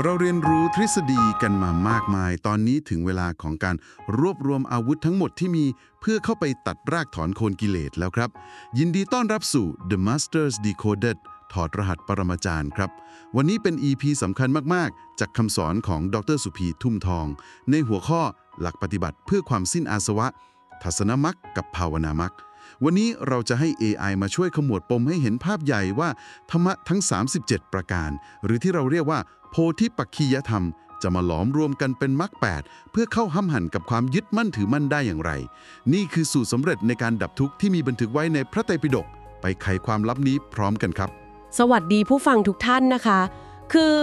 เราเรียนรู้ทฤษฎีกันมามากมาย ตอนนี้ถึงเวลาของการรวบรวมอาวุธทั้งหมดที่มีเพื่อเข้าไปตัดรากถอนโคนกิเลสแล้วครับ ยินดีต้อนรับสู่ The Masters Decoded ถอดรหัสปรมาจารย์ครับ วันนี้เป็น EP สำคัญมากๆ จากคำสอนของดร.สุภี ทุ่มทอง ในหัวข้อหลักปฏิบัติเพื่อความสิ้นอาสวะ ทัศนมรรคกับภาวนามรรค วันนี้เราจะให้ AI มาช่วยขมวดปมให้เห็นภาพใหญ่ว่าธรรมะทั้ง 37 ประการ หรือที่เราเรียกว่าโพธิปักขียธรรม จะมาหลอมรวมกันเป็นมรรค8เพื่อเข้าห้ำหั่นกับความยึดมั่นถือมั่นได้อย่างไร นี่คือสูตรสำเร็จในการดับทุกข์ที่มีบันทึกไว้ในพระไตรปิฎกไปไขความลับนี้พร้อมกันครับ สวัสดีผู้ฟังทุกท่านนะคะ คือ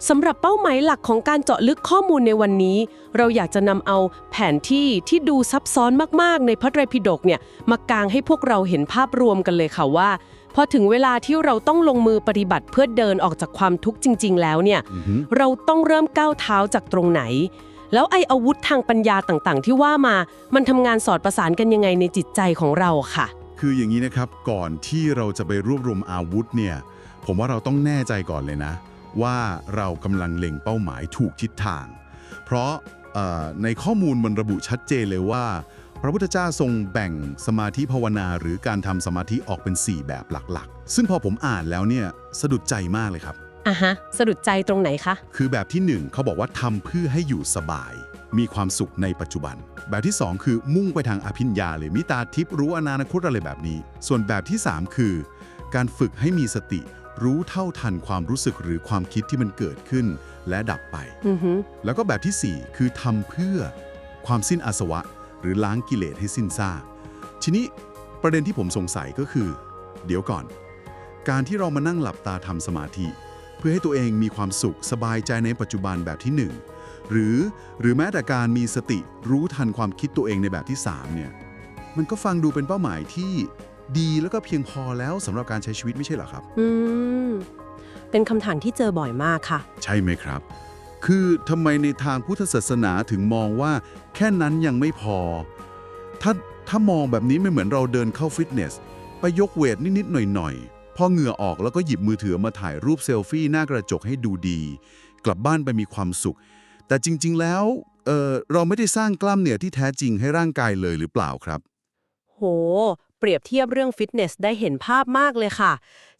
สำหรับเป้าหมายหลักของการเจาะลึกข้อมูลในวันนี้ เราอยากจะนำเอาแผนที่ที่ดูซับซ้อนมากๆในพระไตรปิฎกเนี่ยมากางให้พวกเราเห็นภาพรวมกันเลยค่ะว่าพอถึงเวลาที่เราต้องลงมือปฏิบัติเพื่อเดินออกจากความทุกข์จริงๆแล้วเนี่ยเราต้องเริ่มก้าวเท้าจากตรงไหน แล้วไอ้อาวุธทางปัญญาต่างๆที่ว่ามามันทำงานสอดประสานกันยังไงในจิตใจของเราค่ะ คืออย่างนี้นะครับก่อนที่เราจะไปรวบรวมอาวุธเนี่ยผมว่าเราต้องแน่ใจก่อนเลยนะว่าเรากำลังเล็งเป้าหมายถูกทิศทาง เพราะในข้อมูลมันระบุชัดเจนเลยว่าพระพุทธเจ้าทรงแบ่งสมาธิภาวนาหรือการทำสมาธิออกเป็น 4 แบบหลักๆ ซึ่งพอผมอ่านแล้วเนี่ยสะดุดใจมากเลยครับสะดุดใจตรงไหนคะคือแบบที่ 1เขาบอกว่าทำเพื่อให้อยู่สบายมีความสุขในปัจจุบันแบบที่ 2คือมุ่งไปทางอภิญญาหรือมิตาทิพย์รู้อนาคตอะไรแบบนี้ส่วนแบบที่ 3คือการฝึกให้มีสติรู้เท่าทันความรู้สึกหรือความคิดที่มันเกิดขึ้นและดับไปแล้วก็แบบที่ 4คือทำเพื่อความสิ้นอาสวะหรือล้างกิเลสให้สิ้นซากทีนี้ประเด็นที่ผมสงสัยก็คือเดี๋ยวก่อนการที่เรามานั่งหลับตาทำสมาธิเพื่อให้ตัวเองมีความสุขสบายใจในปัจจุบันแบบที่ 1หรือแม้แต่การมีสติรู้ทันความคิดตัวเองในแบบที่ 3เนี่ยมันก็ฟังดูเป็นเป้าหมายที่ดีแล้วก็เพียงพอแล้วสำหรับการใช้ชีวิตไม่ใช่เหรอครับเป็นคำถามที่เจอบ่อยมากค่ะใช่ไหมครับคือทำไมในทางพุทธศาสนาถึงมองว่าแค่นั้นยังไม่พอถ้ามองแบบนี้ไม่เหมือนเราเดินเข้าฟิตเนสไปยกเวทนิดๆหน่อยๆพอเหงื่อออกแล้วก็หยิบมือถือมาถ่ายรูปเซลฟี่หน้ากระจกให้ดูดีกลับบ้านไปมีความสุขแต่จริงๆแล้วเราไม่ได้สร้างกล้ามเนื้อที่แท้จริงให้ร่างกายเลยหรือเปล่าครับโหเปรียบเทียบเรื่องฟิตเนสได้เห็นภาพมากเลยค่ะ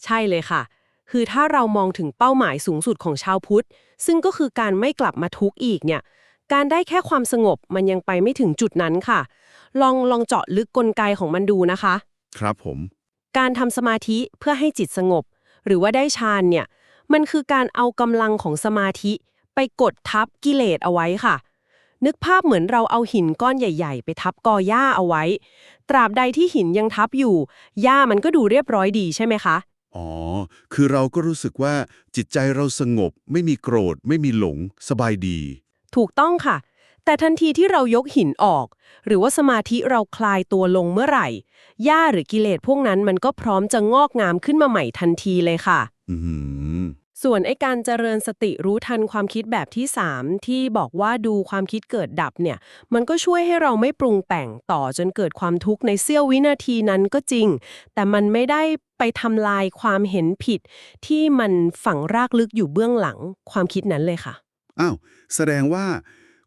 ใช่เลยค่ะคือถ้าเรามองถึงเป้าหมายสูงสุดของชาวพุทธซึ่งก็คือการไม่กลับมาทุกข์อีกเนี่ยการได้แค่ความสงบมันยังไปไม่ถึงจุดนั้นค่ะลองเจาะลึกกลไกของมันดูนะคะครับผมการทำสมาธิเพื่อให้จิตสงบหรือว่าได้ฌานเนี่ยมันคือการเอากำลังของสมาธิไปกดทับกิเลสเอาไว้ค่ะนึกภาพเหมือนเราเอาหินก้อนใหญ่ๆไปทับกอหญ้าเอาไว้ตราบใดที่หินยังทับอยู่หญ้ามันก็ดูเรียบร้อยดีใช่ไหมคะอ๋อคือเราก็รู้สึกว่าจิตใจเราสงบไม่มีโกรธไม่มีหลงสบายดีถูกต้องค่ะแต่ทันทีที่เรายกหินออกหรือว่าสมาธิเราคลายตัวลงเมื่อไหร่หญ้าหรือกิเลสพวกนั้นมันก็พร้อมจะงอกงามขึ้นมาใหม่ทันทีเลยค่ะส่วนไอ้การเจริญสติรู้ทันความคิดแบบที่ 3ที่บอกว่าดูความคิดเกิดดับเนี่ยมันก็ช่วยให้เราไม่ปรุงแต่งต่อจนเกิดความทุกข์ในเสี้ยววินาทีนั้นก็จริงแต่มันไม่ได้ไปทำลายความเห็นผิดที่มันฝังรากลึกอยู่เบื้องหลังความคิดนั้นเลยค่ะอ้าวแสดงว่า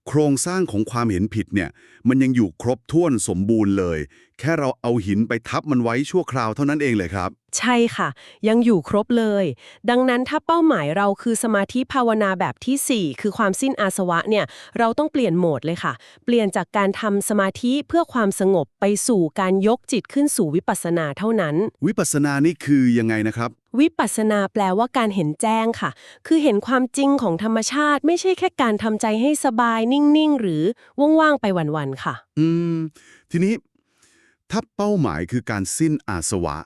โครงสร้างของความเห็นผิดเนี่ยมันยังอยู่ครบถ้วนสมบูรณ์เลยแค่เราเอาหินไปทับมันไว้ชั่วคราวเท่านั้นเองเลยครับใช่ค่ะยังอยู่ครบเลยดังนั้นถ้าเป้าหมายเราคือสมาธิภาวนาแบบที่ 4คือความสิ้นอาสวะเนี่ยเราต้องเปลี่ยนโหมดเลยค่ะเปลี่ยนจากการทำสมาธิเพื่อความสงบไปสู่การยกจิตขึ้นสู่วิปัสสนาเท่านั้นวิปัสสนานี่คือยังไงนะครับวิปัสสนาแปลว่าการเห็นแจ้งค่ะคือเห็นความจริงของธรรมชาติไม่ใช่แค่การทำใจให้สบายนิ่งๆหรือว่างๆไปวันๆค่ะทีนี้ถ้าเป้าหมายคือการสิ้นอาสวะ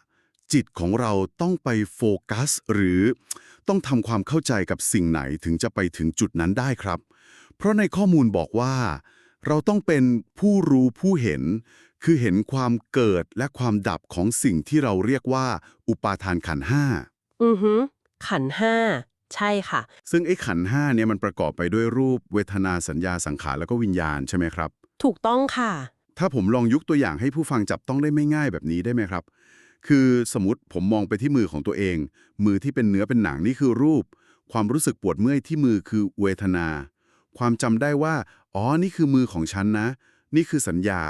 จิตของเราต้องไปโฟกัสหรือต้องทำความเข้าใจกับสิ่งไหนถึงจะไปถึงจุดนั้นได้ครับเพราะในข้อมูลบอกว่าเราต้องเป็นผู้รู้ผู้เห็นคือเห็นความเกิดและความดับของสิ่งที่เราเรียกว่าอุปาทานขันธ์ห้าขันธ์ห้าใช่ค่ะซึ่งไอ้ขันธ์ห้าเนี่ยมันประกอบไปด้วยรูปเวทนาสัญญาสังขารแล้วก็วิญญาณใช่ไหมครับถูกต้องค่ะถ้าผมลองยกตัวอย่างให้ผู้ฟังจับต้องได้ไม่ง่ายแบบนี้ได้ไหมครับคือสมมติผมมองไปที่มือของตัวเองมือที่เป็นเนื้อเป็นหนังนี่คือรูป ความรู้สึกปวดเมื่อยที่มือคือเวทนา ความจำได้ว่าอ๋อนี่คือมือของฉันนะ นี่คือสัญญา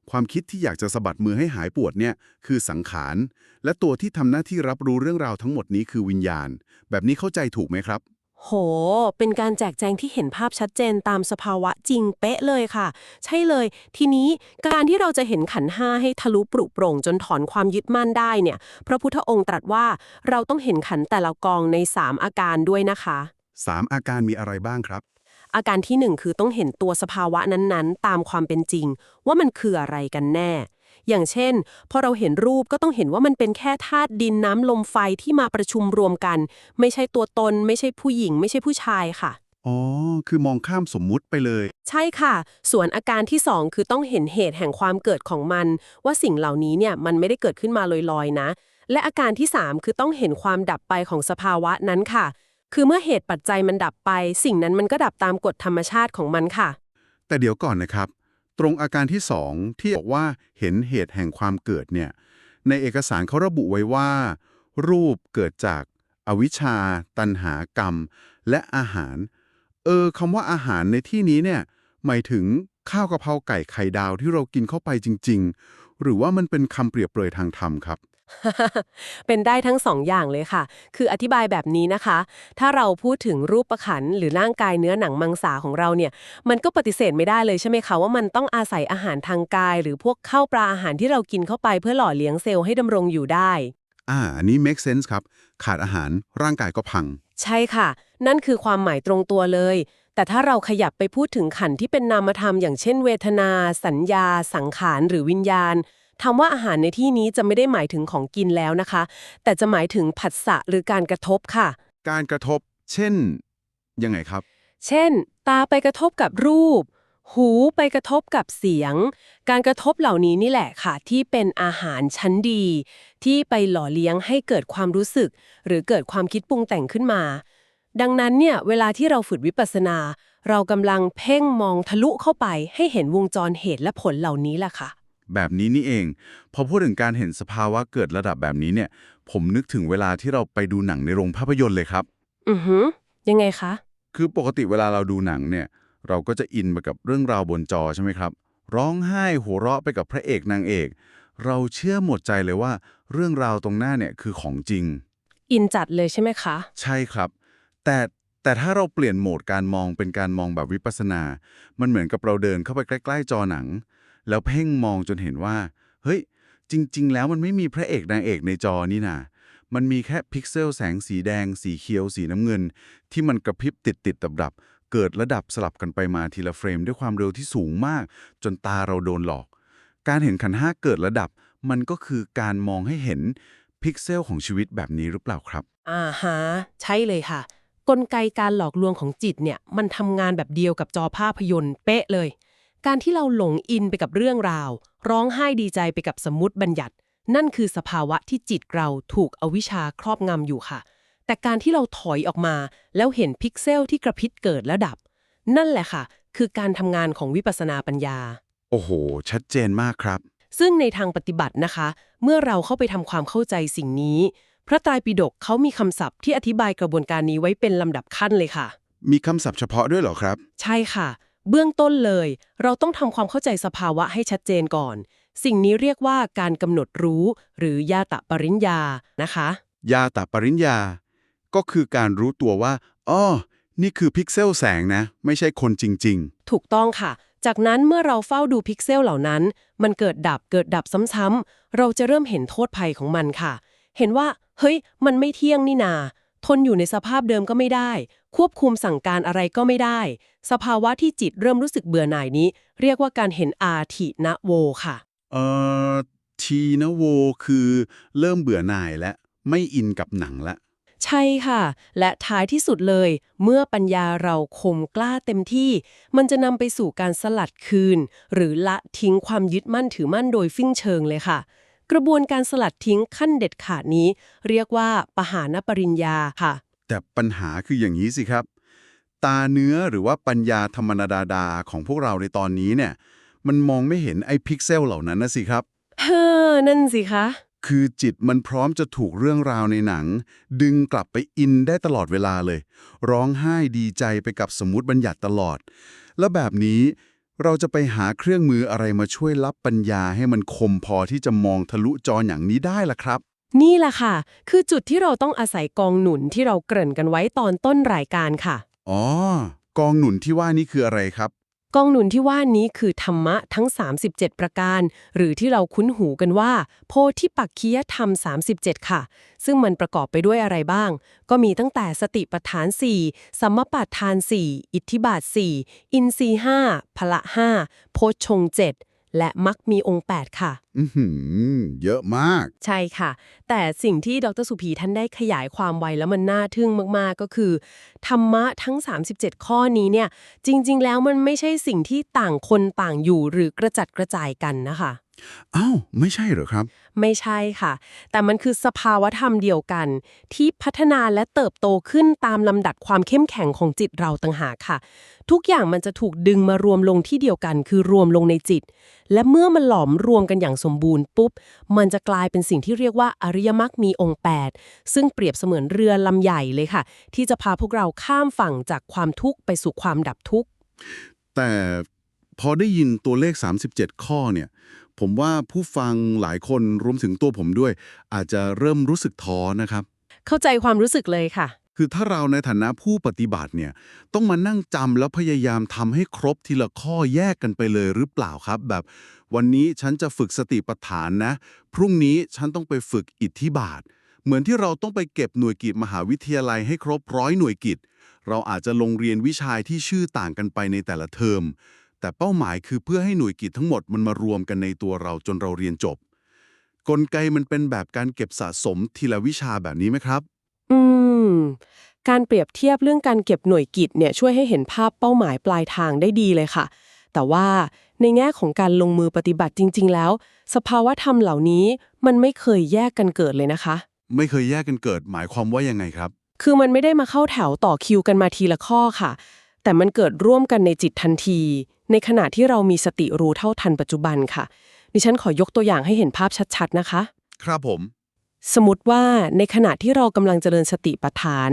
ความคิดที่อยากจะสะบัดมือให้หายปวดเนี่ยคือสังขาร และตัวที่ทำหน้าที่รับรู้เรื่องราวทั้งหมดนี้คือวิญญาณ แบบนี้เข้าใจถูกไหมครับ โห เป็นการแจกแจงที่เห็นภาพชัดเจนตามสภาวะจริงเป๊ะเลยค่ะ ใช่เลย ทีนี้การที่เราจะเห็นขันธ์ห้าให้ทะลุปรุโปร่งจนถอนความยึดมั่นได้เนี่ย พระพุทธองค์ตรัสว่าเราต้องเห็นขันธ์แต่ละกองใน3อาการด้วยนะคะ 3 อาการมีอะไรบ้างครับ อาการที่1คือต้องเห็นตัวสภาวะนั้นๆตามความเป็นจริง ว่ามันคืออะไรกันแน่ อย่างเช่นพอเราเห็นรูปก็ต้องเห็นว่ามันเป็นแค่ธาตุดินน้ำลมไฟที่มาประชุมรวมกัน ไม่ใช่ตัวตน ไม่ใช่ผู้หญิง ไม่ใช่ผู้ชายค่ะ อ๋อ คือมองข้ามสมมุติไปเลย ใช่ค่ะ ส่วนอาการที่2คือต้องเห็นเหตุแห่งความเกิดของมัน ว่าสิ่งเหล่านี้เนี่ยมันไม่ได้เกิดขึ้นมาลอยๆนะ และอาการที่3คือต้องเห็นความดับไปของสภาวะนั้นค่ะ คือเมื่อเหตุปัจจัยมันดับไป สิ่งนั้นมันก็ดับตามกฎธรรมชาติของมันค่ะ แต่เดี๋ยวก่อนนะครับ ตรงอาการที่2ที่บอกว่าเห็นเหตุแห่งความเกิดเนี่ย ในเอกสารเขาระบุไว้ว่า รูปเกิดจากอวิชชา ตัณหากรรม และอาหาร คำว่าอาหารในที่นี้เนี่ยหมายถึงข้าวกะเพราไก่ไข่ดาวที่เรากินเข้าไปจริงๆ หรือว่ามันเป็นคำเปรียบเปรยทางธรรมครับ เป็นได้ทั้งสองอย่างเลยค่ะ คืออธิบายแบบนี้นะคะ ถ้าเราพูดถึงรูปประขันหรือร่างกายเนื้อหนังมังสาของเราเนี่ย มันก็ปฏิเสธไม่ได้เลยใช่ไหมคะว่ามันต้องอาศัยอาหารทางกาย หรือพวกข้าวปลาอาหารที่เรากินเข้าไปเพื่อหล่อเลี้ยงเซลล์ให้ดำรงอยู่ได้ อันนี้ make sense ครับ ขาดอาหารร่างกายก็พัง ใช่ค่ะ นั่นคือความหมายตรงตัวเลย แต่ถ้าเราขยับไปพูดถึงขันธ์ที่เป็นนามธรรมอย่างเช่นเวทนา สัญญา สังขารหรือวิญญาณคำว่าอาหารในที่นี้จะไม่ได้หมายถึงของกินแล้วนะคะ แต่จะหมายถึงผัสสะหรือการกระทบค่ะ การกระทบ เช่น ยังไงครับ เช่น ตาไปกระทบกับรูป หูไปกระทบกับเสียง การกระทบเหล่านี้นี่แหละค่ะที่เป็นอาหารชั้นดี ที่ไปหล่อเลี้ยงให้เกิดความรู้สึก หรือเกิดความคิดปรุงแต่งขึ้นมา ดังนั้นเนี่ยเวลาที่เราฝึกวิปัสสนา เรากำลังเพ่งมองทะลุเข้าไปให้เห็นวงจรเหตุและผลเหล่านี้แหละค่ะ แบบนี้นี่เอง พอพูดถึงการเห็นสภาวะเกิดระดับแบบนี้เนี่ย ผมนึกถึงเวลาที่เราไปดูหนังในโรงภาพยนตร์เลยครับ อือหือยังไงคะ คือปกติเวลาเราดูหนังเนี่ย เราก็จะอินไปกับเรื่องราวบนจอใช่ไหมครับ ร้องไห้หัวเราะไปกับพระเอกนางเอก เราเชื่อหมดใจเลยว่าเรื่องราวตรงหน้าเนี่ยคือของจริง อินจัดเลยใช่ไหมคะ ใช่ครับ แต่แต่ถ้าเราเปลี่ยนโหมดการมองเป็นการมองแบบวิปัสสนา มันเหมือนกับเราเดินเข้าไปใกล้ๆจอหนัง แล้วเพ่งมองจนเห็นว่า เฮ้ย จริงๆแล้วมันไม่มีพระเอกนางเอกในจอนี่นามันมีแค่พิกเซลแสงสีแดง สีเขียว สีน้ำเงิน ที่มันกระพริบติดดับๆเกิดระดับสลับกันไปมาทีละเฟรมด้วยความเร็วที่สูงมาก จนตาเราโดนหลอก การเห็นขันธ์ห้าเกิดระดับ มันก็คือการมองให้เห็นพิกเซลของชีวิตแบบนี้หรือเปล่าครับ ฮะใช่เลยค่ะ กลไกการหลอกลวงของจิตเนี่ยมันทำงานแบบเดียวกับจอภาพยนตร์เป๊ะเลย การที่เราหลงอินไปกับเรื่องราว ร้องไห้ดีใจไปกับสมมุติบัญญัติ นั่นคือสภาวะที่จิตเราถูกอวิชชาครอบงำอยู่ค่ะ แต่การที่เราถอยออกมา แล้วเห็นพิกเซลที่กระพริบเกิดและดับ นั่นแหละค่ะ คือการทำงานของวิปัสสนาปัญญา โอ้โห ชัดเจนมากครับ ซึ่งในทางปฏิบัตินะคะ เมื่อเราเข้าไปทำความเข้าใจสิ่งนี้ พระไตรปิฎกเขามีคำศัพท์ที่อธิบายกระบวนการนี้ไว้เป็นลำดับขั้นเลยค่ะ มีคำศัพท์เฉพาะด้วยเหรอครับ ใช่ค่ะ เบื้องต้นเลย เราต้องทำความเข้าใจสภาวะให้ชัดเจนก่อน สิ่งนี้เรียกว่าการกำหนดรู้หรือยาตะปริญญานะคะ ยาตปริญญา ก็คือการรู้ตัวว่าอ้อนี่คือพิกเซลแสงนะ ไม่ใช่คนจริง ถูกต้องค่ะ จากนั้นเมื่อเราเฝ้าดูพิกเซลเหล่านั้น มันเกิดดับซ้ำๆเราจะเริ่มเห็นโทษภัยของมันค่ะ เห็นว่า เฮ้ย มันไม่เที่ยงนี่นา ทนอยู่ในสภาพเดิมก็ไม่ได้ ควบคุมสั่งการอะไรก็ไม่ได้ สภาวะที่จิตเริ่มรู้สึกเบื่อหน่ายนี้ เรียกว่าการเห็นอาทินะโวค่ะ ๆทีนะโวคือเริ่มเบื่อหน่ายและไม่อินกับหนังละ ใช่ค่ะ และท้ายที่สุดเลย เมื่อปัญญาเราคมกล้าเต็มที่ มันจะนำไปสู่การสลัดคืน หรือละทิ้งความยึดมั่นถือมั่นโดยสิ้นเชิงเลยค่ะ กระบวนการสลัดทิ้งขั้นเด็ดขาดนี้ เรียกว่าปหานปริญญาค่ะ แต่ปัญหาคืออย่างนี้สิครับ ตาเนื้อหรือว่าปัญญาธรรมดาของพวกเราในตอนนี้เนี่ย มันมองไม่เห็นไอ้พิกเซลเหล่านั้นนะสิครับ เฮ้อนั่นสิคะ คือจิตมันพร้อมจะถูกเรื่องราวในหนังดึงกลับไปอินได้ตลอดเวลาเลยร้องไห้ดีใจไปกับสมมุติบัญญัติตลอดแล้วแบบนี้เราจะไปหาเครื่องมืออะไรมาช่วยรับปัญญาให้มันคมพอที่จะมองทะลุจออย่างนี้ได้ล่ะครับนี่แหละค่ะคือจุดที่เราต้องอาศัยกองหนุนที่เราเกริ่นกันไว้ตอนต้นรายการค่ะอ๋อกองหนุนที่ว่านี่คืออะไรครับกองหนุนที่ว่านี้คือธรรมะทั้ง37ประการหรือที่เราคุ้นหูกันว่าโพธิปักขิยธรรม37ค่ะซึ่งมันประกอบไปด้วยอะไรบ้างก็มีตั้งแต่สติปัฏฐาน4สัมมาปัฏฐาน4อิทธิบาท4อินทรีย์5พละ5โพชฌงค์7และมรรคมีองค์8ค่ะเยอะมากใช่ค่ะ แต่สิ่งที่ดรสุพีท่านได้ขยายความไว้แล้วมันน่าทึ่งมากๆก็คือธรรมะทั้ง37ข้อนี้เนี่ยจริงๆแล้วมันไม่ใช่สิ่งที่ต่างคนต่างอยู่หรือกระจัดกระจายกันนะคะ อ้าวไม่ใช่เหรอครับไม่ใช่ค่ะ แต่มันคือสภาวธรรมเดียวกัน ที่พัฒนาและเติบโตขึ้นตามลำดับความเข้มแข็งของจิตเราต่างหากค่ะ ทุกอย่างมันจะถูกดึงมารวมลงที่เดียวกัน คือรวมลงในจิต และเมื่อมันหลอมรวมกันอย่างสมบูรณ์ปุ๊บ มันจะกลายเป็นสิ่งที่เรียกว่าอริยมรรคมีองค์8ซึ่งเปรียบเสมือนเรือลำใหญ่เลยค่ะ ที่จะพาพวกเราข้ามฝั่งจากความทุกข์ไปสู่ความดับทุกข์ แต่พอได้ยินตัวเลข37ข้อเนี่ยผมว่าผู้ฟังหลายคนรวมถึงตัวผมด้วย อาจจะเริ่มรู้สึกท้อนะครับ เข้าใจความรู้สึกเลยค่ะ คือถ้าเราในฐานะผู้ปฏิบัติเนี่ยต้องมานั่งจำแล้วพยายามทำให้ครบทีละข้อแยกกันไปเลยหรือเปล่าครับแบบวันนี้ฉันจะฝึกสติปัฏฐานนะพรุ่งนี้ฉันต้องไปฝึกอิทธิบาทเหมือนที่เราต้องไปเก็บหน่วยกิตมหาวิทยาลัยให้ครบ100หน่วยกิตเราอาจจะลงเรียนวิชาที่ชื่อต่างกันไปในแต่ละเทอมแต่เป้าหมายคือเพื่อให้หน่วยกิตทั้งหมดมันมารวมกันในตัวเราจนเราเรียนจบกลไกมันเป็นแบบการเก็บสะสมทีละวิชาแบบนี้ไหมครับอืมการเปรียบเทียบเรื่องการเก็บหน่วยกิตเนี่ยช่วยให้เห็นภาพเป้าหมายปลายทางได้ดีเลยค่ะ แต่ว่าในแง่ของการลงมือปฏิบัติจริงๆแล้วสภาวธรรมเหล่านี้มันไม่เคยแยกกันเกิดเลยนะคะ ไม่เคยแยกกันเกิดหมายความว่ายังไงครับคือมันไม่ได้มาเข้าแถวต่อคิวกันมาทีละข้อค่ะ แต่มันเกิดร่วมกันในจิตทันที ในขณะที่เรามีสติรู้เท่าทันปัจจุบันค่ะ ดิฉันขอยกตัวอย่างให้เห็นภาพชัดๆนะคะ ครับผม สมมติว่าในขณะที่เรากำลังเจริญสติปัฏฐาน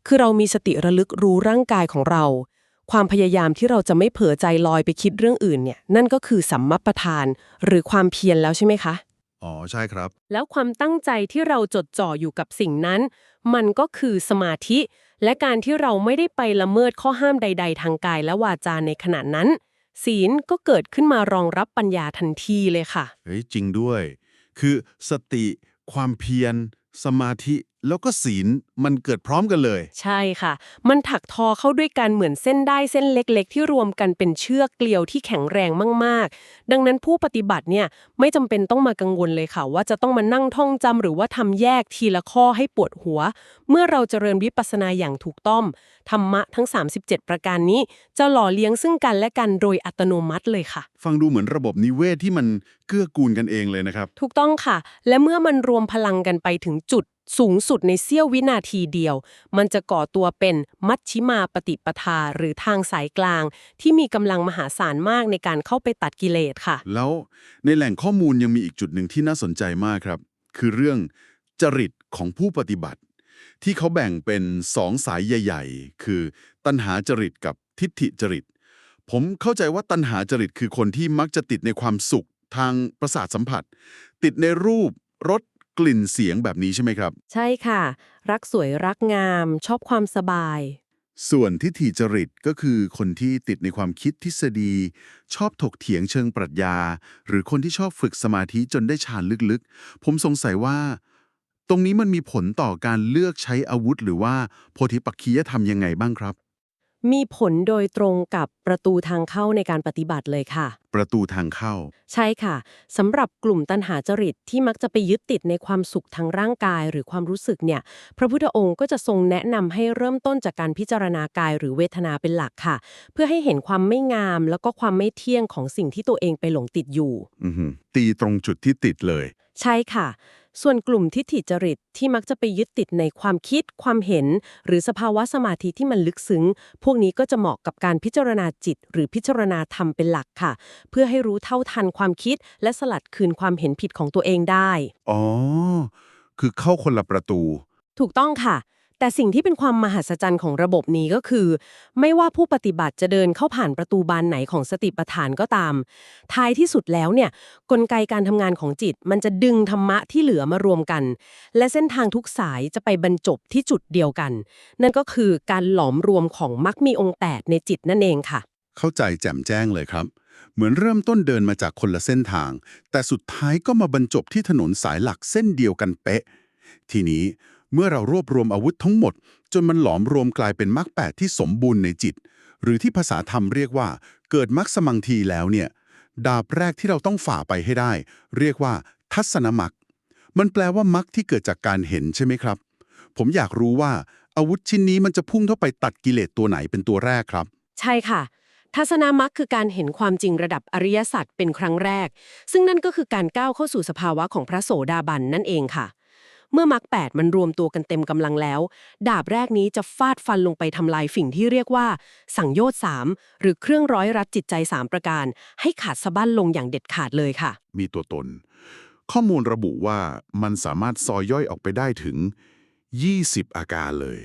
คือเรามีสติระลึกรู้ร่างกายของเรา ความพยายามที่เราจะไม่เผลอใจลอยไปคิดเรื่องอื่นเนี่ยนั่นก็คือสัมมัปปทานหรือความเพียรแล้วใช่ไหมคะอ๋อใช่ครับแล้วความตั้งใจที่เราจดจ่ออยู่กับสิ่งนั้นมันก็คือสมาธิและการที่เราไม่ได้ไปละเมิดข้อห้ามใดๆทางกายและวาจาในขณะนั้นศีลก็เกิดขึ้นมารองรับปัญญาทันทีเลยค่ะเฮ้ยจริงด้วยคือสติความเพียรสมาธิแล้วก็ศีลมันเกิดพร้อมกันเลยใช่ค่ะมันถักทอเข้าด้วยกันเหมือนเส้นได้เส้นเล็กๆที่รวมกันเป็นเชือกเกลียวที่แข็งแรงมากๆดังนั้นผู้ปฏิบัติเนี่ยไม่จำเป็นต้องมากังวลเลยค่ะว่าจะต้องมานั่งท่องจำหรือว่าทำแยกทีละข้อให้ปวดหัวเมื่อเราเจริญวิปัสสนาอย่างถูกต้องธรรมะทั้ง37ประการนี้จะหล่อเลี้ยงซึ่งกันและกันโดยอัตโนมัติเลยค่ะฟังดูเหมือนระบบนิเวศที่มันเกื้อกูลกันเองเลยนะครับถูกต้องค่ะและเมื่อมันรวมพลังกันไปถึงจุดสูงสุดในเสี้ยววินาทีเดียวมันจะก่อตัวเป็นมัชชิมาปฏิปทาหรือทางสายกลางที่มีกำลังมหาศาลมากในการเข้าไปตัดกิเลสค่ะแล้วในแหล่งข้อมูลยังมีอีกจุดหนึ่งที่น่าสนใจมากครับคือเรื่องจริตของผู้ปฏิบัติที่เขาแบ่งเป็น2สายใหญ่ๆคือตัณหาจริตกับทิฏฐิจริตผมเข้าใจว่าตัณหาจริตคือคนที่มักจะติดในความสุขทางประสาทสัมผัสติดในรูปรสกลิ่นเสียงแบบนี้ใช่ไหมครับใช่ค่ะรักสวยรักงามชอบความสบายส่วนทิฏฐิจริตก็คือคนที่ติดในความคิดทฤษฎีชอบถกเถียงเชิงปรัชญาหรือคนที่ชอบฝึกสมาธิจนได้ฌานลึกๆผมสงสัยว่าตรงนี้มันมีผลต่อการเลือกใช้อาวุธหรือว่าโพธิปักขิยธรรมยังไงบ้างครับมีผลโดยตรงกับประตูทางเข้าในการปฏิบัติเลยค่ะประตูทางเข้าใช่ค่ะสำหรับกลุ่มตัณหาจริตที่มักจะไปยึดติดในความสุขทางร่างกายหรือความรู้สึกเนี่ยพระพุทธองค์ก็จะทรงแนะนำให้เริ่มต้นจากการพิจารณากายหรือเวทนาเป็นหลักค่ะเพื่อให้เห็นความไม่งามแล้วก็ความไม่เที่ยงของสิ่งที่ตัวเองไปหลงติดอยู่ตีตรงจุดที่ติดเลยใช่ค่ะ ส่วนกลุ่มทิฏฐิจริตที่มักจะไปยึดติดในความคิดความเห็นหรือสภาวะสมาธิที่มันลึกซึ้งพวกนี้ก็จะเหมาะกับการพิจารณาจิตหรือพิจารณาธรรมเป็นหลักค่ะเพื่อให้รู้เท่าทันความคิดและสลัดคืนความเห็นผิดของตัวเองได้อ๋อคือเข้าคนละประตู ถูกต้องค่ะแต่สิ่งที่เป็นความมหัศจรรย์ของระบบนี้ก็คือไม่ว่าผู้ปฏิบัติจะเดินเข้าผ่านประตูบานไหนของสติปัฏฐานก็ตามท้ายที่สุดแล้วเนี่ยกลไกการทำงานของจิตมันจะดึงธรรมะที่เหลือมารวมกันและเส้นทางทุกสายจะไปบรรจบที่จุดเดียวกันนั่นก็คือการหลอมรวมของมรรคมีองค์8ในจิตนั่นเองค่ะเข้าใจแจ่มแจ้งเลยครับเหมือนเริ่มต้นเดินมาจากคนละเส้นทางแต่สุดท้ายก็มาบรรจบที่ถนนสายหลักเส้นเดียวกันเป๊ะทีนี้เมื่อเรารวบรวมอาวุธทั้งหมดจนมันหลอมรวมกลายเป็นมรรคแปดที่สมบูรณ์ในจิตหรือที่ภาษาธรรมเรียกว่าเกิดมรรคสมังคีแล้วเนี่ยดาบแรกที่เราต้องฝ่าไปให้ได้เรียกว่าทัศนมรรคมันแปลว่ามรรคที่เกิดจากการเห็นใช่ไหมครับผมอยากรู้ว่าอาวุธชิ้นนี้มันจะพุ่งเข้าไปตัดกิเลสตัวไหนเป็นตัวแรกครับ ใช่ค่ะทัศนมรรคคือการเห็นความจริงระดับอริยสัจเป็นครั้งแรกซึ่งนั่นก็คือการก้าวเข้าสู่สภาวะของพระโสดาบันนั่นเองค่ะเมื่อมรรค8มันรวมตัวกันเต็มกำลังแล้วดาบแรกนี้จะฟาดฟันลงไปทำลายสิ่งที่เรียกว่าสังโยชน์3หรือเครื่องร้อยรัดจิตใจ3ประการให้ขาดสะบั้นลงอย่างเด็ดขาดเลยค่ะมีตัวตน ข้อมูลระบุว่ามันสามารถซอยย่อยออกไปได้ถึง 20 อาการเลย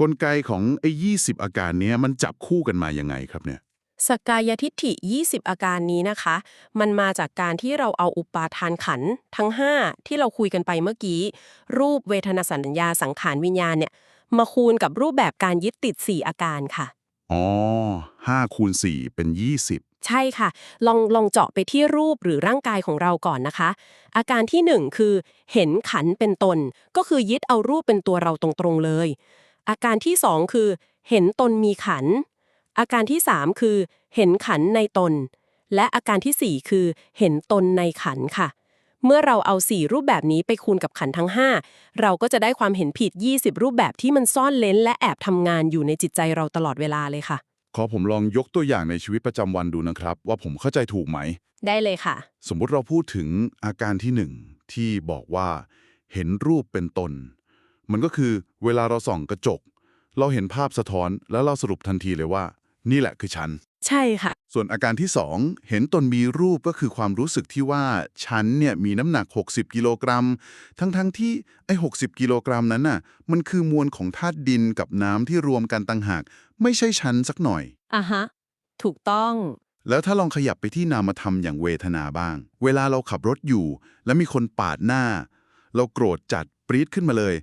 กลไกของไอ้20 อาการเนี้ยมันจับคู่กันมายังไงครับเนี่ยสกายทิฏฐิ20อาการนี้นะคะมันมาจากการที่เราเอาอุปาทานขันธ์ทั้ง5ที่เราคุยกันไปเมื่อกี้รูปเวทนาสัญญาสังขารวิญญาณเนี่ยมาคูณกับรูปแบบการยึดติด4อาการค่ะอ๋อ5คูณ4เป็น 20ใช่ค่ะลองเจาะไปที่รูปหรือร่างกายของเราก่อนนะคะอาการที่1คือเห็นขันธ์เป็นตนก็คือยึดเอารูปเป็นตัวเราตรงๆเลยอาการที่2คือเห็นตนมีขันธ์อาการที่3คือเห็นขันธ์ในตนและอาการที่4คือเห็นตนในขันธ์ค่ะเมื่อเราเอา4รูปแบบนี้ไปคูณกับขันธ์ทั้ง5เราก็จะได้ความเห็นผิด20รูปแบบที่มันซ่อนเร้นและแอบทำงานอยู่ในจิตใจเราตลอดเวลาเลยค่ะขอผมลองยกตัวอย่างในชีวิตประจำวันดูนะครับ ว่าผมเข้าใจถูกไหม ได้เลยค่ะสมมุติเราพูดถึงอาการที่ที่บอกว่า เห็นรูปเป็นตน มันก็คือเวลาเราส่องกระจก เราเห็นภาพสะท้อนแล้วเราสรุปทันทีเลยว่า นี่แหละคือฉัน ใช่ค่ะส่วนอาการที่2เห็นตนมีรูปก็คือความรู้สึกที่ว่าฉันเนี่ยมีน้ำหนัก60กิโลกรัมทั้งที่ไอ้60กิโลกรัมนั้นน่ะมันคือมวลของธาตุดินกับน้ำที่รวมกันต่างหากไม่ใช่ฉันสักหน่อยฮะถูกต้อง แล้วถ้าลองขยับไปที่นามธรรมอย่างเวทนาบ้างเวลาเราขับรถอยู่แล้วมีคนปาดหน้าเราโกรธจัดปรี๊ดขึ้นมาเลย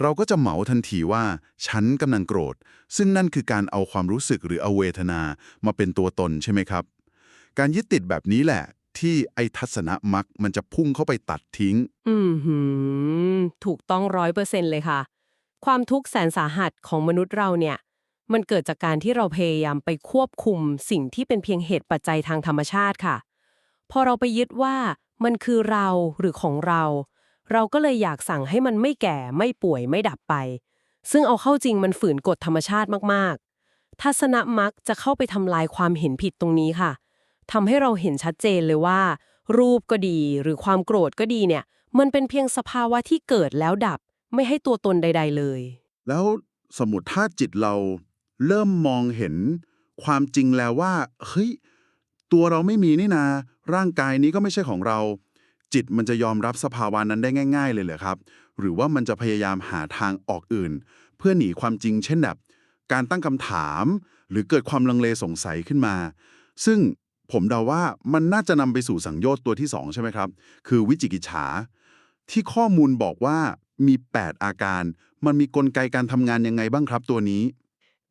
เราก็จะเหมาทันทีว่าฉันกำลังโกรธซึ่งนั่นคือการเอาความรู้สึกหรือเอาเวทนามาเป็นตัวตนใช่ไหมครับการยึดติดแบบนี้แหละที่ไอ้ทัศนมรรคมันจะพุ่งเข้าไปตัดทิ้งหืถูกต้อง100%เลยค่ะ ความทุกข์แสนสาหัสของมนุษย์เราเนี่ย มันเกิดจากการที่เราพยายามไปควบคุมสิ่งที่เป็นเพียงเหตุปัจจัยทางธรรมชาติค่ะ พอเราไปยึดว่ามันคือเราหรือของเรา เราก็เลยอยากสั่งให้มันไม่แก่ไม่ป่วยไม่ดับไป ซึ่งเอาเข้าจริงมันฝืนกฎธรรมชาติมากๆทัศนมรรคจะเข้าไปทำลายความเห็นผิดตรงนี้ค่ะ ทำให้เราเห็นชัดเจนเลยว่า รูปก็ดีหรือความโกรธก็ดีเนี่ยมันเป็นเพียงสภาวะที่เกิดแล้วดับไม่ให้ตัวตนใดๆเลยแล้วสมมติถ้าจิตเราเริ่มมองเห็นความจริงแล้วว่าเฮ้ยตัวเราไม่มีนี่นาร่างกายนี้ก็ไม่ใช่ของเราจิตมันจะยอมรับสภาวะนั้นได้ง่ายๆเลยเหรอครับหรือว่ามันจะพยายามหาทางออกอื่นเพื่อหนีความจริงเช่นแบบการตั้งคำถามหรือเกิดความลังเลสงสัยขึ้นมาซึ่งผมเดาว่ามันน่าจะนำไปสู่สังโยชน์ตัวที่2ใช่ไหมครับคือวิจิกิจฉาที่ข้อมูลบอกว่ามี8อาการมันมีกลไกการทำงานยังไงบ้างครับตัวนี้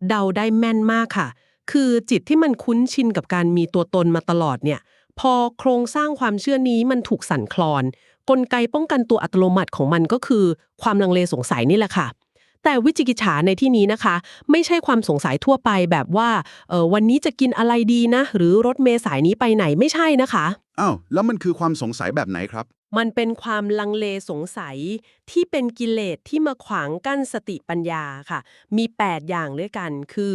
เดาได้แม่นมากค่ะคือจิตที่มันคุ้นชินกับการมีตัวตนมาตลอดเนี่ยพอโครงสร้างความเชื่อนี้มันถูกสั่นคลอนกลไกป้องกันตัวอัตโนมัติของมันก็คือความลังเลสงสัยนี่แหละค่ะแต่วิจิกิจฉาในที่นี้นะคะไม่ใช่ความสงสัยทั่วไปแบบว่าวันนี้จะกินอะไรดีนะหรือรถเมล์สายนี้ไปไหนไม่ใช่นะคะอ้าวแล้วมันคือความสงสัยแบบไหนครับมันเป็นความลังเลสงสัยที่เป็นกิเลสที่มาขวางกั้นสติปัญญาค่ะมี8อย่างด้วยกันคือ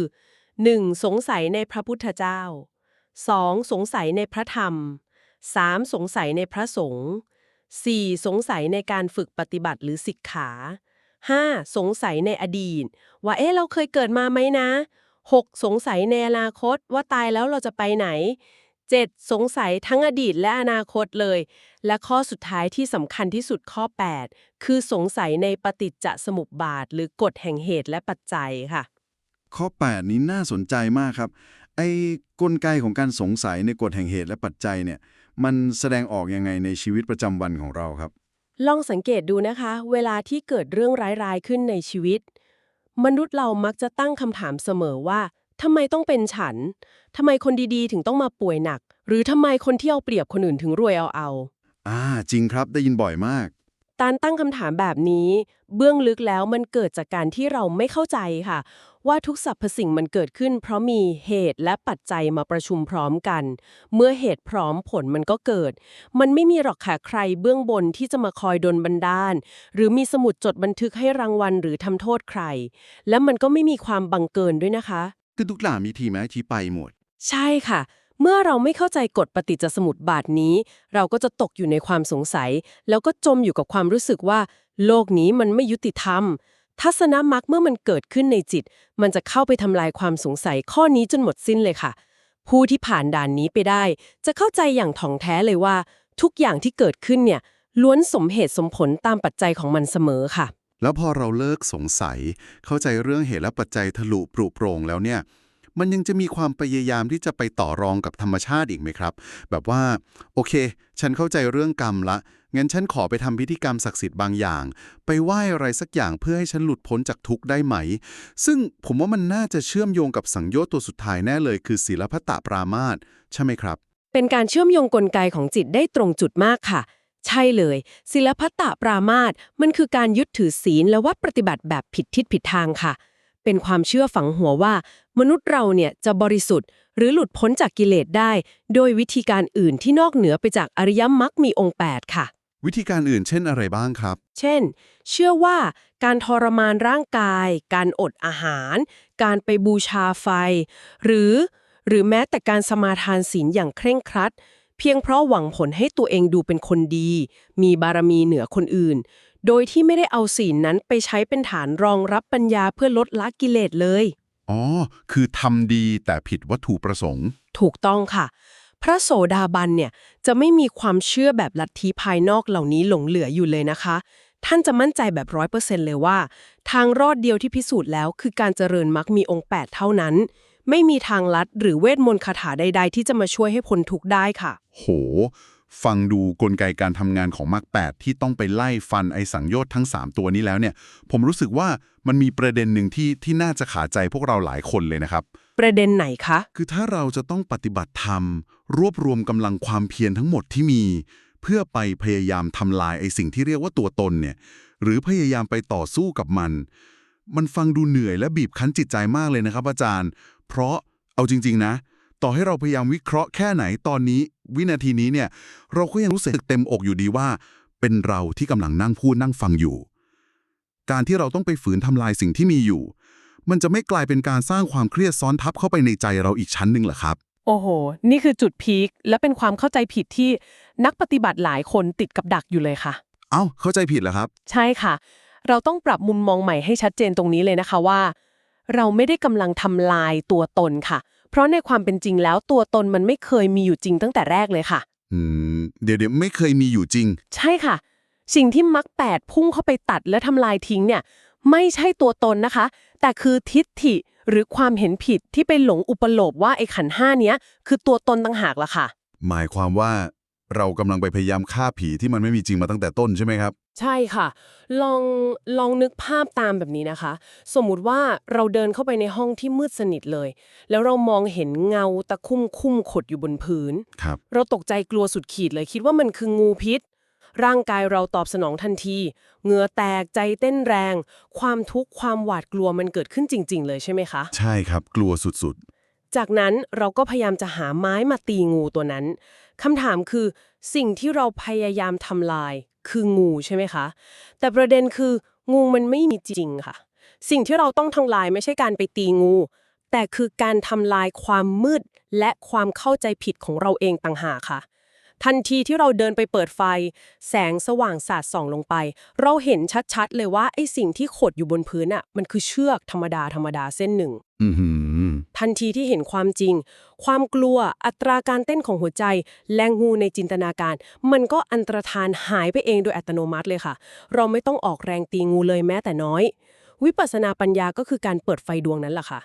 1. สงสัยในพระพุทธเจ้า 2. สงสัยในพระธรรม 3. สงสัยในพระสงฆ์ 4. สงสัยในการฝึกปฏิบัติหรือสิกขา 5. สงสัยในอดีตว่าเราเคยเกิดมาไหมนะ 6. สงสัยในอนาคตว่าตายแล้วเราจะไปไหน 7. สงสัยทั้งอดีตและอนาคตเลย และข้อสุดท้ายที่สำคัญที่สุดข้อ 8 คือสงสัยในปฏิจจสมุปบาทหรือกฎแห่งเหตุและปัจจัยค่ะ ข้อ 8 นี้น่าสนใจมากครับไอ้กลไกของการสงสัยในกฎแห่งเหตุและปัจจัยเนี่ยมันแสดงออกยังไงในชีวิตประจำวันของเราครับลองสังเกตดูนะคะ เวลาที่เกิดเรื่องร้ายๆขึ้นในชีวิตมนุษย์เรามักจะตั้งคำถามเสมอว่าทำไมต้องเป็นฉันทำไมคนดีๆถึงต้องมาป่วยหนัก หรือทำไมคนที่เอาเปรียบคนอื่นถึงรวยเอา จริงครับได้ยินบ่อยมาก การตั้งคำถามแบบนี้เบื้องลึกแล้วมันเกิดจากการที่เราไม่เข้าใจค่ะว่าทุกสรรพสิ่งมันเกิดขึ้นเพราะมีเหตุและปัจจัยมาประชุมพร้อมกัน เมื่อเหตุพร้อมผลมันก็เกิด มันไม่มีหรอกค่ะใครเบื้องบนที่จะมาคอยดลบันดาลหรือมีสมุดจดบันทึกให้รางวัลหรือทำโทษใคร และมันก็ไม่มีความบังเกินด้วยนะคะ คือทุกอย่างมีทีแม้ที่ไปหมด ใช่ค่ะ เมื่อเราไม่เข้าใจกฎปฏิจจสมุปบาทนี้ เราก็จะตกอยู่ในความสงสัย แล้วก็จมอยู่กับความรู้สึกว่า โลกนี้มันไม่ยุติธรรม ทัศนมรรคเมื่อมันเกิดขึ้นในจิต มันจะเข้าไปทำลายความสงสัยข้อนี้จนหมดสิ้นเลยค่ะ ผู้ที่ผ่านด่านนี้ไปได้ จะเข้าใจอย่างถ่องแท้เลยว่า ทุกอย่างที่เกิดขึ้นเนี่ยล้วนสมเหตุสมผลตามปัจจัยของมันเสมอค่ะ แล้วพอเราเลิกสงสัยเข้าใจเรื่องเหตุและปัจจัยทะลุปรุโปร่งแล้วเนี่ยมันยังจะมีความพยายามที่จะไปต่อรองกับธรรมชาติอีกไหมครับแบบว่าโอเคฉันเข้าใจเรื่องกรรมละงั้นฉันขอไปทำพิธีกรรมศักดิ์สิทธิ์บางอย่างไปไหว้อะไรสักอย่างเพื่อให้ฉันหลุดพ้นจากทุกข์ได้ไหมซึ่งผมว่ามันน่าจะเชื่อมโยงกับสังโยชน์ตัวสุดท้ายแน่เลยคือศีลพัตตปรามาสใช่ไหมครับเป็นการเชื่อมโยงกลไกของจิตได้ตรงจุดมากค่ะ ใช่เลยศีลพัตตปรามาสมันคือการยึดถือศีลและวัดปฏิบัติแบบผิดทิศผิดทางค่ะ เป็นความเชื่อฝังหัวว่ามนุษย์เราเนี่ยจะบริสุทธิ์หรือหลุดพ้นจากกิเลสได้ โดยวิธีการอื่นที่นอกเหนือไปจากอริยมรรคมีองค์ 8 ค่ะ วิธีการอื่นเช่นอะไรบ้างครับเช่น เชื่อว่าการทรมานร่างกาย การอดอาหาร การไปบูชาไฟ หรือแม้แต่การสมาทานศีลอย่างเคร่งครัด เพียงเพราะหวังผลให้ตัวเองดูเป็นคนดี มีบารมีเหนือคนอื่น โดยที่ไม่ได้เอาศีลนั้นไปใช้เป็นฐานรองรับปัญญาเพื่อลดละกิเลสเลย อ๋อคือทำดีแต่ผิดวัตถุประสงค์ ถูกต้องค่ะ พระโสดาบันเนี่ยจะไม่มีความเชื่อแบบลัทธิภายนอกเหล่านี้หลงเหลืออยู่เลยนะคะ ท่านจะมั่นใจแบบ100%เลยว่า ทางรอดเดียวที่พิสูจน์แล้วคือการเจริญมรรคมีองค์ 8 เท่านั้น ไม่มีทางลัดหรือเวทมนต์คาถาใดๆที่จะมาช่วยให้พ้นทุกข์ได้ค่ะ โห ฟังดูกลไกการทำงานของมรรค8ที่ต้องไปไล่ฟันไอสังโยชน์ทั้ง3ตัวนี้แล้วเนี่ย ผมรู้สึกว่ามันมีประเด็นหนึ่งที่น่าจะขาใจพวกเราหลายคนเลยนะครับ ประเด็นไหนคะ คือถ้าเราจะต้องปฏิบัติธรรม รวบรวมกำลังความเพียรทั้งหมดที่มี เพื่อไปพยายามทำลายไอสิ่งที่เรียกว่าตัวตนเนี่ย หรือพยายามไปต่อสู้กับมัน มันฟังดูเหนื่อยและบีบคั้นจิตใจมากเลยนะครับอาจารย์ เพราะเอาจริงๆนะต่อให้เราพยายามวิเคราะห์แค่ไหนตอนนี้วินาทีนี้เนี่ยเราก็ยังรู้สึกเต็มอกอยู่ดีว่า เป็นเราที่กำลังนั่งพูดนั่งฟังอยู่ การที่เราต้องไปฝืนทำลายสิ่งที่มีอยู่ มันจะไม่กลายเป็นการสร้างความเครียดซ้อนทับเข้าไปในใจเราอีกชั้นหนึ่งเหรอครับโอ้โห นี่คือจุดพีคและเป็นความเข้าใจผิดที่นักปฏิบัติหลายคนติดกับดักอยู่เลยค่ะ เอ้าเข้าใจผิดเหรอครับใช่ค่ะ เราต้องปรับมุมมองใหม่ให้ชัดเจนตรงนี้เลยนะคะว่า เราไม่ได้กำลังทำลายตัวตนค่ะ เพราะในความเป็นจริงแล้วตัวตนมันไม่เคยมีอยู่จริงตั้งแต่แรกเลยค่ะ เดี๋ยวไม่เคยมีอยู่จริง ใช่ค่ะ สิ่งที่มรรค8พุ่งเข้าไปตัดและทำลายทิ้งเนี่ยไม่ใช่ตัวตนนะคะ แต่คือทิฏฐิหรือความเห็นผิดที่ไปหลงอุปโลภว่าไอ้ขันธ์5เนี้ยคือตัวตนต่างหากล่ะค่ะ หมายความว่าเรากำลังไปพยายามฆ่าผีที่มันไม่มีจริงมาตั้งแต่ต้นใช่ไหมครับใช่ค่ะ ลองนึกภาพตามแบบนี้นะคะ สมมุติว่าเราเดินเข้าไปในห้องที่มืดสนิทเลย แล้วเรามองเห็นเงาตะคุ่มขดอยู่บนพื้น ครับเราตกใจกลัวสุดขีดเลยคิดว่ามันคืองูพิษ ร่างกายเราตอบสนองทันทีเหงื่อแตกใจเต้นแรง ความทุกข์ความหวาดกลัวมันเกิดขึ้นจริงๆเลยใช่ไหมคะ ใช่ครับกลัวสุดจากนั้นเราก็พยายามจะหาไม้มาตีงูตัวนั้นคำถามคือสิ่งที่เราพยายามทำลายคืองูใช่ไหมคะแต่ประเด็นคืองูมันไม่มีจริงค่ะสิ่งที่เราต้องทำลายไม่ใช่การไปตีงูแต่คือการทำลายความมืดและความเข้าใจผิดของเราเองต่างหากค่ะ ทันทีที่เราเดินไปเปิดไฟแสงสว่างสาดส่องลงไปเราเห็นชัดๆเลยว่าไอ้สิ่งที่ขดอยู่บนพื้นอ่ะมันคือเชือกธรรมดาเส้นหนึ่ง อือหือ ทันทีที่เห็นความจริง ความกลัวอัตราการเต้นของหัวใจและงูในจินตนาการ มันก็อันตรธานหายไปเองโดยอัตโนมัติเลยค่ะ เราไม่ต้องออกแรงตีงูเลยแม้แต่น้อย วิปัสสนาปัญญาก็คือการเปิดไฟดวงนั้นแหละค่ะ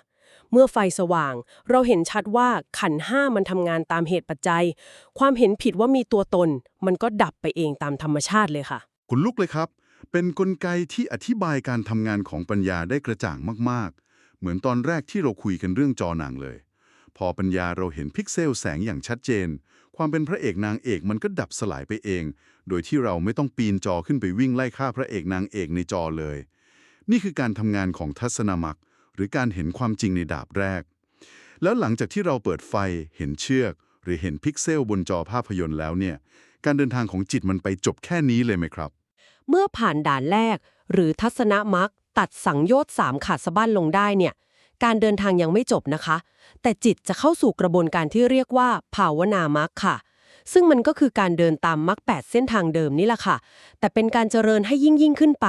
เมื่อไฟสว่าง เราเห็นชัดว่าขันธ์ห้ามันทำงานตามเหตุปัจจัย ความเห็นผิดว่ามีตัวตน มันก็ดับไปเองตามธรรมชาติเลยค่ะ คุณลุกเลยครับ เป็นกลไกที่อธิบายการทำงานของปัญญาได้กระจ่างมากๆ เหมือนตอนแรกที่เราคุยกันเรื่องจอหนังเลย พอปัญญาเราเห็นพิกเซลแสงอย่างชัดเจน ความเป็นพระเอกนางเอกมันก็ดับสลายไปเอง โดยที่เราไม่ต้องปีนจอขึ้นไปวิ่งไล่ฆ่าพระเอกนางเอกในจอเลย นี่คือการทำงานของทัศนมรรคหรือการเห็นความจริงในดาบแรก แล้วหลังจากที่เราเปิดไฟ เห็นเชือก หรือเห็นพิกเซลบนจอภาพยนตร์แล้วเนี่ย การเดินทางของจิตมันไปจบแค่นี้เลยไหมครับ เมื่อผ่านด่านแรก หรือทัศนมรรคตัดสังโยชน์3ขาดสะบั้นลงได้เนี่ยการเดินทางยังไม่จบนะคะ แต่จิตจะเข้าสู่กระบวนการที่เรียกว่าภาวนามรรคค่ะ ซึ่งมันก็คือการเดินตามมรรค8เส้นทางเดิมนี่แหละค่ะ แต่เป็นการเจริญให้ยิ่งขึ้นไป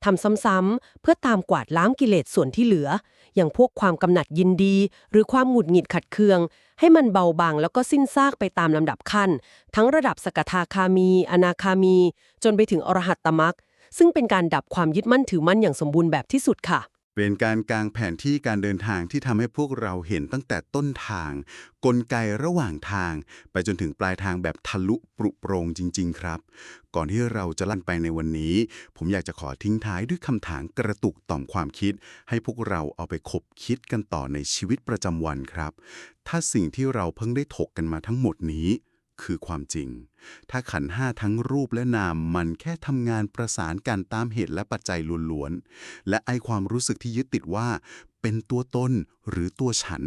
ทำซ้ำๆเพื่อตามกวาดล้างกิเลสส่วนที่เหลือ อย่างพวกความกำหนัดยินดี หรือความหงุดหงิดขัดเคือง ให้มันเบาบางแล้วก็สิ้นซากไปตามลำดับขั้น ทั้งระดับสกทาคามี อนาคามี จนไปถึงอรหัตตมรรคซึ่งเป็นการดับความยึดมั่นถือมั่นอย่างสมบูรณ์แบบที่สุดค่ะ เป็นการกางแผนที่การเดินทางที่ทำให้พวกเราเห็นตั้งแต่ต้นทาง กลไกระหว่างทาง ไปจนถึงปลายทางแบบทะลุปรุโปรงจริงๆครับ ก่อนที่เราจะลั่นไปในวันนี้ ผมอยากจะขอทิ้งท้ายด้วยคำถามกระตุกต่อมความคิด ให้พวกเราเอาไปคบคิดกันต่อในชีวิตประจำวันครับ ถ้าสิ่งที่เราเพิ่งได้ถกกันมาทั้งหมดนี้ คือความจริง ถ้าขันธ์ห้าทั้งรูปและนามมันแค่ทำงานประสานกันตามเหตุและปัจจัยล้วนๆ และไอความรู้สึกที่ยึดติดว่าเป็นตัวตนหรือตัวฉัน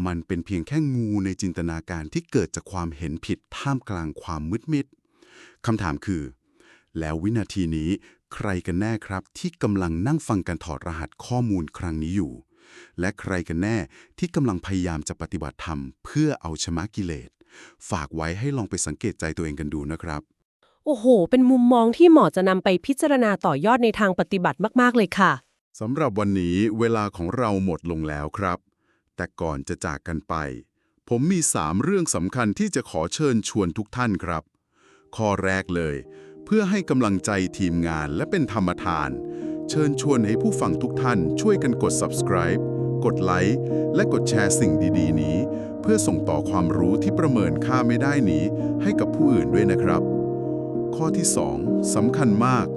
มันเป็นเพียงแค่งูในจินตนาการที่เกิดจากความเห็นผิดท่ามกลางความมืดมิดคำถามคือ แล้ววินาทีนี้ใครกันแน่ครับที่กำลังนั่งฟังการถอดรหัสข้อมูลครั้งนี้อยู่ และใครกันแน่ที่กำลังพยายามจะปฏิบัติธรรมเพื่อเอาชนะกิเลสฝากไว้ให้ลองไปสังเกตใจตัวเองกันดูนะครับ โอ้โห เป็นมุมมองที่เหมาะจะนำไปพิจารณาต่อยอดในทางปฏิบัติมากๆเลยค่ะ สำหรับวันนี้เวลาของเราหมดลงแล้วครับ แต่ก่อนจะจากกันไป ผมมี3เรื่องสำคัญที่จะขอเชิญชวนทุกท่านครับ ข้อแรกเลย เพื่อให้กำลังใจทีมงานและเป็นธรรมทาน เชิญชวนให้ผู้ฟังทุกท่านช่วยกันกด subscribe กดไลค์และกดแชร์สิ่งดีๆนี้ เพื่อส่งต่อความรู้ที่ประเมินค่าไม่ได้นี้ให้กับผู้อื่นด้วยนะครับ ข้อที่2สำคัญมาก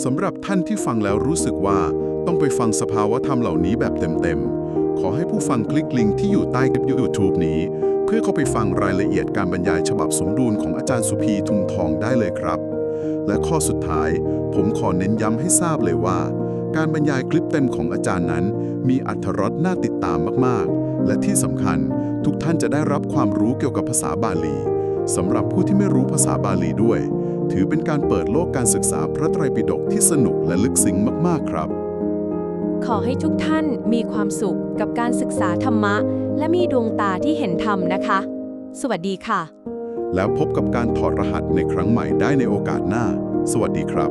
สำหรับท่านที่ฟังแล้วรู้สึกว่าต้องไปฟังสภาวะธรรมเหล่านี้แบบเต็มๆ ขอให้ผู้ฟังคลิกลิงก์ที่อยู่ใต้คลิป YouTube นี้ เพื่อเข้าไปฟังรายละเอียดการบรรยายฉบับสมดุลของอาจารย์สุพีทุมทองได้เลยครับ และข้อสุดท้ายผมขอเน้นย้ำให้ทราบเลยว่า การบรรยายคลิปเต็มของอาจารย์นั้น มีอรรถรสน่าติดตามมากๆ และที่สำคัญทุกท่านจะได้รับความรู้เกี่ยวกับภาษาบาลีสำหรับผู้ที่ไม่รู้ภาษาบาลีด้วย ถือเป็นการเปิดโลกการศึกษาพระไตรปิฎกที่สนุกและลึกซึ้งมากๆครับ ขอให้ทุกท่านมีความสุขกับการศึกษาธรรมะ และมีดวงตาที่เห็นธรรมนะคะ สวัสดีค่ะ แล้วพบกับการถอดรหัสในครั้งใหม่ได้ในโอกาสหน้า สวัสดีครับ